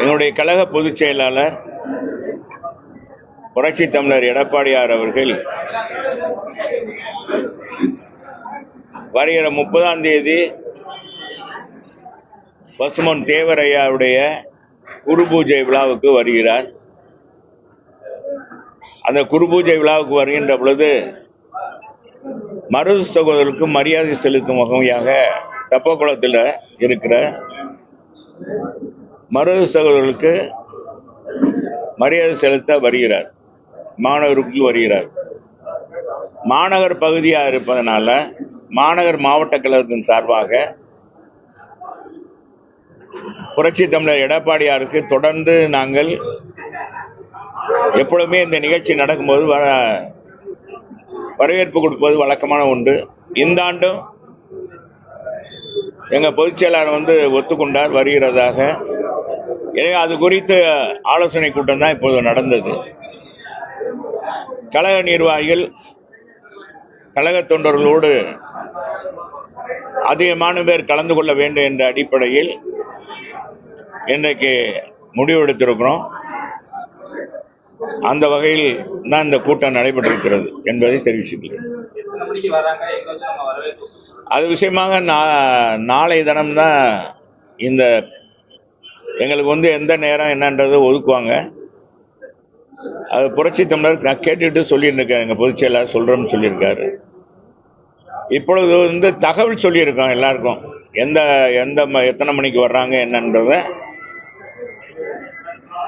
என்னுடைய கழக பொதுச் செயலாளர் புரட்சி தமிழர் எடப்பாடியார் அவர்கள் வருகிற 30ஆம் தேதி பசுமன் தேவரையாவுடைய குரு பூஜை விழாவுக்கு வருகிறார். அந்த குரு பூஜை விழாவுக்கு வருகின்ற பொழுது மருது சகோதரருக்கு மரியாதை செலுத்தும் வகையாக தெப்பக்குளத்தில் இருக்கிற மருது சகோதரர்களுக்கு மரியாதை செலுத்த வருகிறார். மாநகருக்குள் வருகிறார். மாநகர் பகுதியாக இருப்பதனால மாநகர் மாவட்ட கழகத்தின் சார்பாக புரட்சி தமிழர் எடப்பாடியாருக்கு தொடர்ந்து நாங்கள் எப்பொழுதுமே இந்த நிகழ்ச்சி நடக்கும்போது வரவேற்பு கொடுப்பது வழக்கமான உண்டு. இந்த ஆண்டும் எங்கள் பொதுச் செயலாளர் ஒத்துக்கொண்டார் வருகிறதாக. எனவே அது குறித்து ஆலோசனை கூட்டம் தான் இப்போது நடந்தது. கழக நிர்வாகிகள் கழக தொண்டர்களோடு அதிகமான பேர் கலந்து கொள்ள வேண்டும் என்ற அடிப்படையில் இன்றைக்கு முடிவெடுத்திருக்கிறோம். அந்த வகையில் தான் இந்த கூட்டம் நடைபெற்றிருக்கிறது என்பதை தெரிவிச்சுக்கிறேன். அது விஷயமாக நாளை தினம்தான் இந்த எங்களுக்கு எந்த நேரம் என்னன்றது ஒதுக்குவாங்க. அது புரட்சி தமிழர் நான் கேட்டுட்டு சொல்லியிருக்கேன். எங்கள் பொதுச் செயலாளர் சொல்கிறோம்னு சொல்லியிருக்காரு. இப்பொழுது தகவல் சொல்லியிருக்கோம் எல்லாருக்கும் எத்தனை மணிக்கு வர்றாங்க என்னன்றத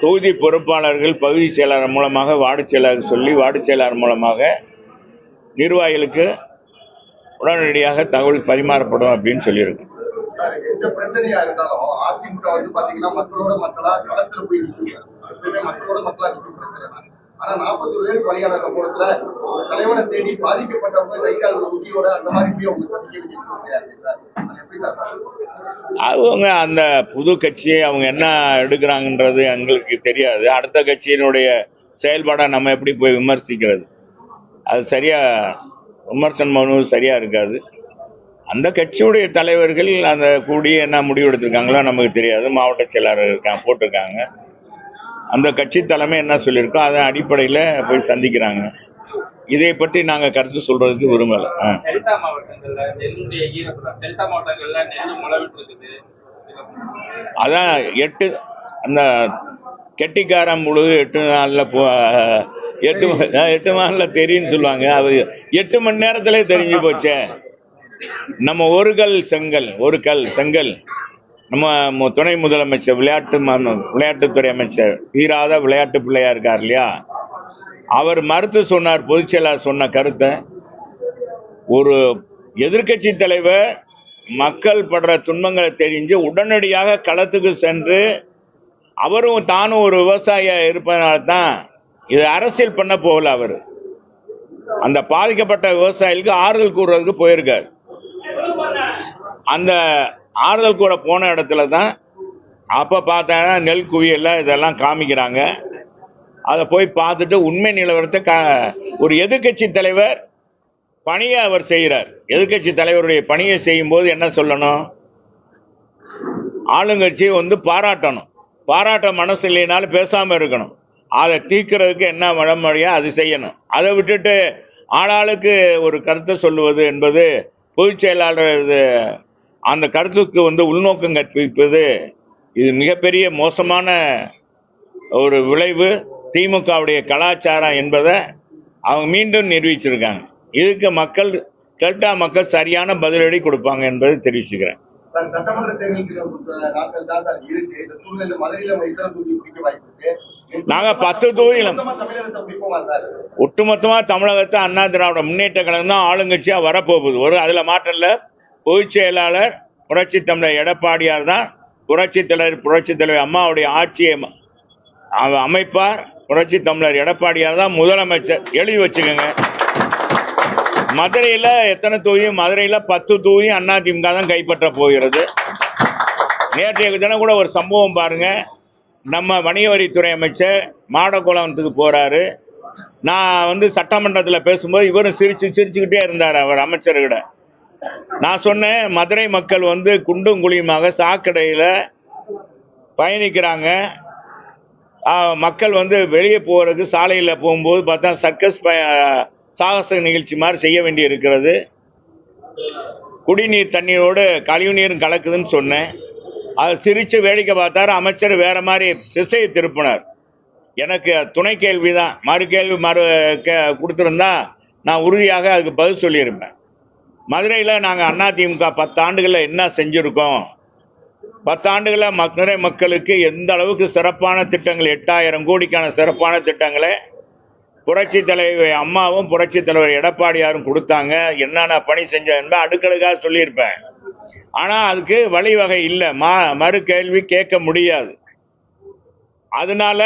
தொகுதி பொறுப்பாளர்கள் பகுதி செயலாளர் மூலமாக வார்டு செயலாளர் சொல்லி வார்டு செயலாளர் மூலமாக நிர்வாகிகளுக்கு உடனடியாக தகவல் பரிமாறப்படும் அப்படின்னு சொல்லியிருக்கோம். எந்த பிரச்சனையா இருந்தாலும் அதிமுக பாத்தீங்கன்னா மக்களோட மக்களா களத்துல போய் மக்களோட மக்களா ஆனா 41 பேர் பலியான சம்பவத்துல தலைவனை தேடி பாதிக்கப்பட்டவங்க கைகால உறுதியோட அந்த மாதிரி போய் அவங்க அந்த புது கட்சி அவங்க என்ன எடுக்கிறாங்கன்றது எங்களுக்கு தெரியாது. அடுத்த கட்சியினுடைய செயல்பாடை நம்ம எப்படி போய் விமர்சிக்கிறது? அது சரியா விமர்சனம் பண்ணுவது சரியா இருக்காது. அந்த கட்சியுடைய தலைவர்கள் அந்த கூடி என்ன முடிவு எடுத்திருக்காங்களோ நமக்கு தெரியாது. மாவட்ட செயலாளர் போட்டிருக்காங்க. அந்த கட்சி தலைமை என்ன சொல்லியிருக்கோ அதன் அடிப்படையில் போய் சந்திக்கிறாங்க. இதை பற்றி நாங்கள் கருத்து சொல்றதுக்கு விரும்பல. அதான் அந்த கெட்டிக்காரம் முழு 8 நாள்ல 8 நாள்ல தெரியும்னு சொல்லுவாங்க. அது 8 மணி நேரத்திலே தெரிஞ்சு போச்சே. நம்ம ஒரு கல் செங்கல் நம்ம துணை முதலமைச்சர் விளையாட்டுத்துறை அமைச்சர் தீராத விளையாட்டு பிள்ளையா இருக்கார் இல்லையா, அவர் மறுத்து சொன்னார். பொதுச் செயலாளர் சொன்ன கருத்தை ஒரு எதிர்கட்சி தலைவர் மக்கள் படுற துன்பங்களை தெரிஞ்சு உடனடியாக களத்துக்கு சென்று அவரும் தானும் ஒரு விவசாயியா இருப்பதனால தான் இது அரசியல் பண்ண போகல. அவர் அந்த பாதிக்கப்பட்ட விவசாயிகளுக்கு ஆறுதல் கூறுறதுக்கு போயிருக்கார். அந்த ஆறுதல் கூட போன இடத்துல தான் அப்போ பார்த்தா நெல் குவியல்ல இதெல்லாம் காமிக்கிறாங்க. அதை போய் பார்த்துட்டு உண்மை நிலவரத்தை ஒரு எதிர்கட்சி தலைவர் பணியை அவர் செய்கிறார். எதிர்கட்சி தலைவருடைய பணியை செய்யும் போது என்ன சொல்லணும்? ஆளுங்கட்சி பாராட்டணும். பாராட்ட மனசு இல்லைனாலும் பேசாமல் இருக்கணும். அதை தீர்க்கிறதுக்கு என்ன வழிமொழியா அது செய்யணும். அதை விட்டுட்டு ஆளாளுக்கு ஒரு கருத்தை சொல்லுவது என்பது பொதுச் செயலாளர் அந்த கருத்துக்கு உள்நோக்கம் கற்பிப்பது இது மிகப்பெரிய மோசமான ஒரு விளைவு. திமுகவுடைய கலாச்சாரம் என்பதை அவங்க மீண்டும் நிரூபிச்சிருக்காங்க. இதுக்கு மக்கள் கேட்டா மக்கள் சரியான பதிலடி கொடுப்பாங்க என்பதை தெரிவிச்சுக்கிறேன். நாங்க 10 தொகுதியிலும் ஒட்டுமொத்தமா தமிழகத்தை அண்ணா திராவிட முன்னேற்ற கழகம் தான் ஆளுங்கட்சியா வரப்போகுது. அதுல மாற்றம் இல்ல. பொதுச் செயலாளர் புரட்சி தமிழர் எடப்பாடியார் தான் புரட்சி தலைவர் அம்மாவுடைய ஆட்சியை அமைப்பார். புரட்சி தமிழர் எடப்பாடியார் தான் முதலமைச்சர். எழுதி வச்சுக்கோங்க. மதுரையில் எத்தனை தொகுதியும்? மதுரையில் 10 தொகுதியும் அதிமுக தான் கைப்பற்ற போகிறது. நேற்றைய தினம் கூட ஒரு சம்பவம் பாருங்க. நம்ம வணிக வரித்துறை அமைச்சர் மாடக்குளத்துக்கு போறாரு. நான் சட்டமன்றத்தில் பேசும்போது இவரும் சிரிச்சுக்கிட்டே இருந்தார். அவர் அமைச்சர்கிட்ட நான் சொன்னேன், மதுரை மக்கள் வந்து குண்டும் குழியுமாக சாக்கடையில் பயணிக்கிறாங்க. மக்கள் வந்து வெளியே போகிறதுக்கு சாலையில் போகும்போது பார்த்தா சர்க்கஸ் சாகச நிகழ்ச்சி மாதிரி செய்ய வேண்டி இருக்கிறது. குடிநீர் தண்ணீரோடு கழிவுநீரும் கலக்குதுன்னு சொன்னேன். அதை சிரித்து வேடிக்கை பார்த்தாரு அமைச்சர். வேற மாதிரி திசையை திருப்பினார். எனக்கு துணை கேள்வி தான், மறு கேள்வி கொடுத்துருந்தா நான் உறுதியாக அதுக்கு பதில் சொல்லியிருப்பேன். மதுரையில் நாங்கள் அதிமுக 10 ஆண்டுகளில் என்ன செஞ்சுருக்கோம், 10 ஆண்டுகளில் மதுரை மக்களுக்கு எந்த அளவுக்கு சிறப்பான திட்டங்கள், 8000 கோடிக்கான சிறப்பான திட்டங்களை புரட்சி தலைவர் அம்மாவும் புரட்சி தலைவர் எடப்பாடியாரும் கொடுத்தாங்க. என்னென்ன பணி செஞ்ச அடுக்கடுக்காக சொல்லியிருப்பேன். ஆனால் அதுக்கு வழிவகை இல்லை, மறு கேள்வி கேட்க முடியாது. அதனால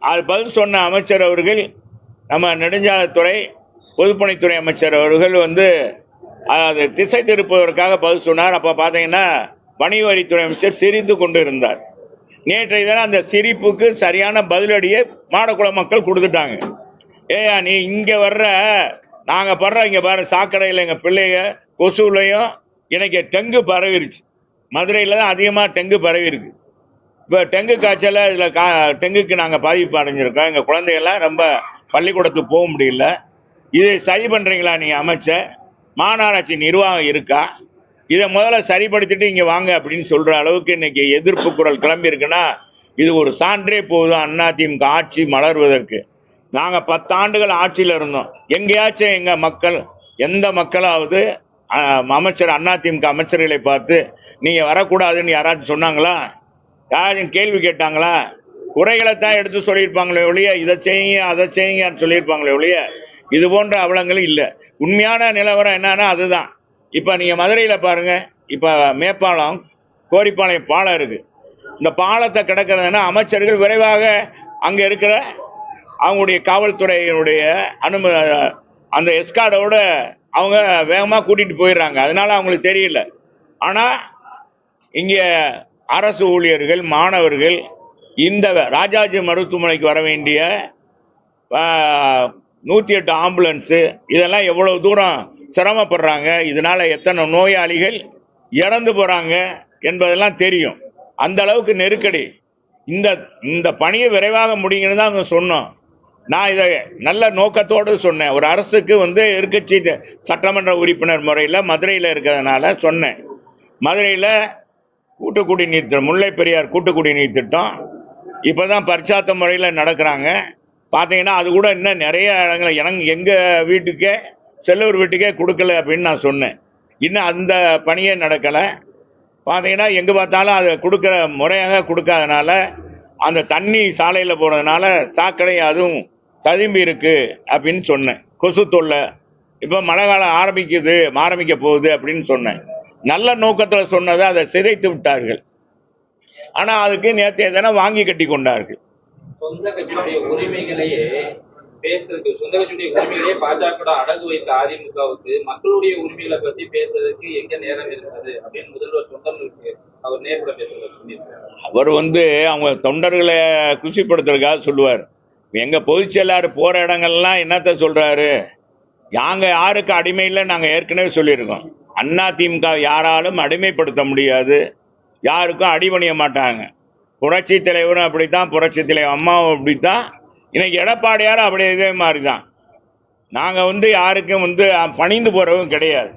அது பதில் சொன்ன அமைச்சர் அவர்கள், நம்ம நெடுஞ்சாலைத்துறை பொதுப்பணித்துறை அமைச்சர் அவர்கள் வந்து அதை திசை திருப்புவதற்காக பதில் சொன்னார். அப்போ பார்த்தீங்கன்னா வணிக வரித்துறை அமைச்சர் சிரித்து கொண்டு இருந்தார். நேற்றைய தினம் அந்த சிரிப்புக்கு சரியான பதிலடியை மாடக்குளம் மக்கள் கொடுத்துட்டாங்க. ஏயா நீ இங்கே வர்ற, நாங்கள் படுற இங்கே பாரு சாக்கடையில் எங்கள் பிள்ளைங்க கொசுலையும் இன்னைக்கு டெங்கு பரவிருச்சு. மதுரையில் தான் அதிகமாக டெங்கு பரவிருக்கு. இப்போ டெங்கு காய்ச்சல இதில் டெங்குக்கு நாங்கள் பாதிப்பு அடைஞ்சிருக்கோம். எங்கள் குழந்தைகள்லாம் ரொம்ப பள்ளிக்கூடத்துக்கு போக முடியல. இதை சரி பண்ணுறீங்களா நீங்கள் அமைச்சர்? மாநகராட்சி நிர்வாகம் இருக்கா? இதை முதல்ல சரிப்படுத்திட்டு இங்கே வாங்க அப்படின்னு சொல்கிற அளவுக்கு இன்னைக்கு எதிர்ப்பு குரல் கிளம்பி இருக்குன்னா இது ஒரு சான்றே போதும் அதிமுக ஆட்சி மலர்வதற்கு. நாங்கள் 10 ஆண்டுகள் ஆட்சியில் இருந்தோம். எங்கேயாச்சும் எங்கள் மக்கள், எந்த மக்களாவது அமைச்சர் அதிமுக அமைச்சர்களை பார்த்து நீங்கள் வரக்கூடாதுன்னு யாராச்சும் சொன்னாங்களா? யாரும் கேள்வி கேட்டாங்களா? குறைகளை தான் எடுத்து சொல்லியிருப்பாங்களே ஒழிய இதை செய்யுங்க அதை செய்யுங்கன்னு சொல்லியிருப்பாங்களே ஒழிய இது போன்ற அவலங்கள் இல்லை. உண்மையான நிலவரம் என்னன்னா அதுதான். இப்போ நீங்கள் மதுரையில் பாருங்கள், இப்போ மேப்பாலம் கோரிப்பாளையம் பாலம் இருக்குது. இந்த பாலத்தை கிடக்கிறதுனா அமைச்சர்கள் விரைவாக அங்கே இருக்கிற அவங்களுடைய காவல்துறையினுடைய அந்த எஸ்கார்டோட அவங்க வேகமாக கூட்டிகிட்டு போயிடுறாங்க. அதனால அவங்களுக்கு தெரியல. ஆனால் இங்கே அரசு ஊழியர்கள், மாணவர்கள் இந்த ராஜாஜி மருத்துவமனைக்கு வர வேண்டிய 108 ஆம்புலன்ஸு இதெல்லாம் எவ்வளவு தூரம் சிரமப்படுறாங்க, இதனால எத்தனை நோயாளிகள் இறந்து போறாங்க என்பதெல்லாம் தெரியும். அந்த அளவுக்கு நெருக்கடி. இந்த பணியை விரைவாக முடியுங்கன்னு தான் அவங்க சொன்னோம். நான் இதை நல்ல நோக்கத்தோடு சொன்னேன். ஒரு அரசுக்கு வந்து எதிர்க்கட்சி சட்டமன்ற உறுப்பினர் முறையில் மதுரையில் இருக்கிறதுனால சொன்னேன். மதுரையில் கூட்டு குடிநீர் திட்டம், முல்லை பெரியார் கூட்டு குடிநீர் திட்டம் இப்போ தான் பரிச்சாத்த முறையில் நடக்கிறாங்க. பார்த்தீங்கன்னா அது கூட இன்னும் நிறைய இடங்கள் எங்கள் வீட்டுக்கே, செல்லூர் வீட்டுக்கே கொடுக்கல அப்படின்னு நான் சொன்னேன். இன்னும் அந்த பணியே நடக்கலை. பார்த்தீங்கன்னா எங்கே பார்த்தாலும் அதை கொடுக்குற முறையாக கொடுக்காதனால அந்த தண்ணி சாலையில் போகிறதுனால சாக்கடை அதுவும் ததும்பி இருக்கு அப்படின்னு சொன்னேன். கொசு தொல்லை இப்போ மழை காலம் ஆரம்பிக்க போகுது அப்படின்னு சொன்னேன். நல்ல நோக்கத்தில் சொன்னதை அதை சிதைத்து விட்டார்கள். ஆனால் அதுக்கு நேற்றைய தினம் வாங்கி கட்டி கொண்டார்கள். சொந்த கட்சியுடைய உரிமைகளையே பேசுறதுக்கு, சொந்த கட்சியுடைய உரிமைகளையே பாஜக அடகு வைத்த அதிமுகவுக்கு மக்களுடைய உரிமைகளை பத்தி பேசுறதுக்கு எங்க நேரம் இருக்கிறது அப்படின்னு முதல்வர் தொண்டர்களுக்கு அவர் நேர்ல பேசுறாரு. அவர் வந்து அவங்க தொண்டர்களை குஷிப்படுத்துறதுக்காக சொல்லுவார். எங்க பொதுச் செயலாளர் போற இடங்கள்லாம் என்னத்த சொல்றாரு, நாங்க யாருக்கு அடிமை இல்லை, நாங்க ஏற்கனவே சொல்லியிருக்கோம். அதிமுக யாராலும் அடிமைப்படுத்த முடியாது, யாருக்கும் அடிபணிய மாட்டாங்க. புரட்சி தலைவரும் அப்படித்தான், புரட்சி தலைவர் அம்மாவும் அப்படித்தான், இன்னைக்கு எடப்பாடியாரும் அப்படி இதே மாதிரி தான். நாங்கள் வந்து யாருக்கும் வந்து பணிந்து போகிறவும் கிடையாது.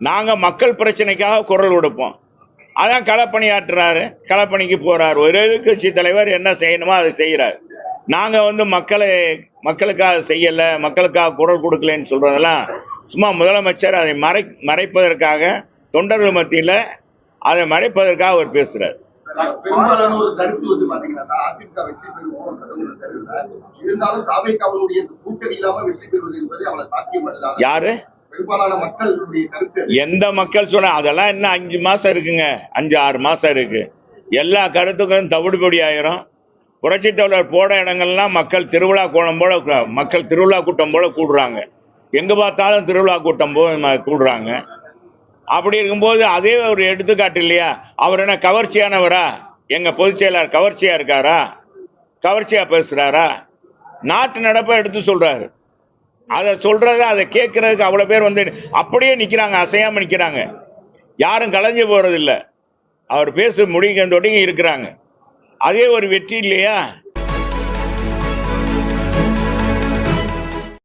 நாங்கள் மக்கள் பிரச்சனைக்காக குரல் கொடுப்போம். அதான் களப்பணியாற்றுறாரு, களப்பணிக்கு போகிறார். ஒரு எதிர்க்கட்சி தலைவர் என்ன செய்யணுமோ அதை செய்கிறார். நாங்கள் வந்து மக்களுக்காக செய்யலை, மக்களுக்காக குரல் கொடுக்கலன்னு சொல்கிறதெல்லாம் சும்மா முதலமைச்சர் அதை மறைப்பதற்காக, தொண்டர்கள் மத்தியில் அதை மறைப்பதற்காக அவர் பேசுகிறார். பெரும்பாலான ஒரு கருத்து வந்து பாத்தீங்கன்னா அதிமுக வெற்றி பெறுவோம் இருந்தாலும் தாவேக்காவுடைய கூட்டணி இல்லாம வெற்றி பெறுவது என்பது அவளை சாத்தியமல்ல. யாரு பெரும்பாலான மக்களுடைய கருத்து? எந்த மக்கள் சொன்ன அதெல்லாம் இன்னும் 5 மாசம் இருக்குங்க, 5-6 மாசம் இருக்கு. எல்லா கருத்துக்களும் தவிடுபடி ஆயிரும். புரட்சி தலைவர் போட இடங்கள்லாம் மக்கள் திருவிழா கோலம் போல, மக்கள் திருவிழா கூட்டம் போல கூடுறாங்க. எங்க பார்த்தாலும் திருவிழா கூட்டம் போல கூடுறாங்க. அப்படி இருக்கும்போது அதே ஒரு எடுத்துக்காட்டு இல்லையா? அவர் என்ன கவர்ச்சியானவரா? எங்க பொதுச் செயலாளர் கவர்ச்சியா இருக்காரா? கவர்ச்சியா பேசுறாரா? நாட்டு நடப்பை எடுத்து சொல்றாரு. அதை சொல்றத அதை கேட்கறதுக்கு அவ்வளவு பேர் வந்து அப்படியே நிக்கிறாங்க, அசையாம நிக்கிறாங்க, யாரும் கலைஞ்சு போறது இல்ல. அவர் பேச முடிக்க தொடங்கி இருக்கிறாங்க. அதே ஒரு வெற்றி இல்லையா?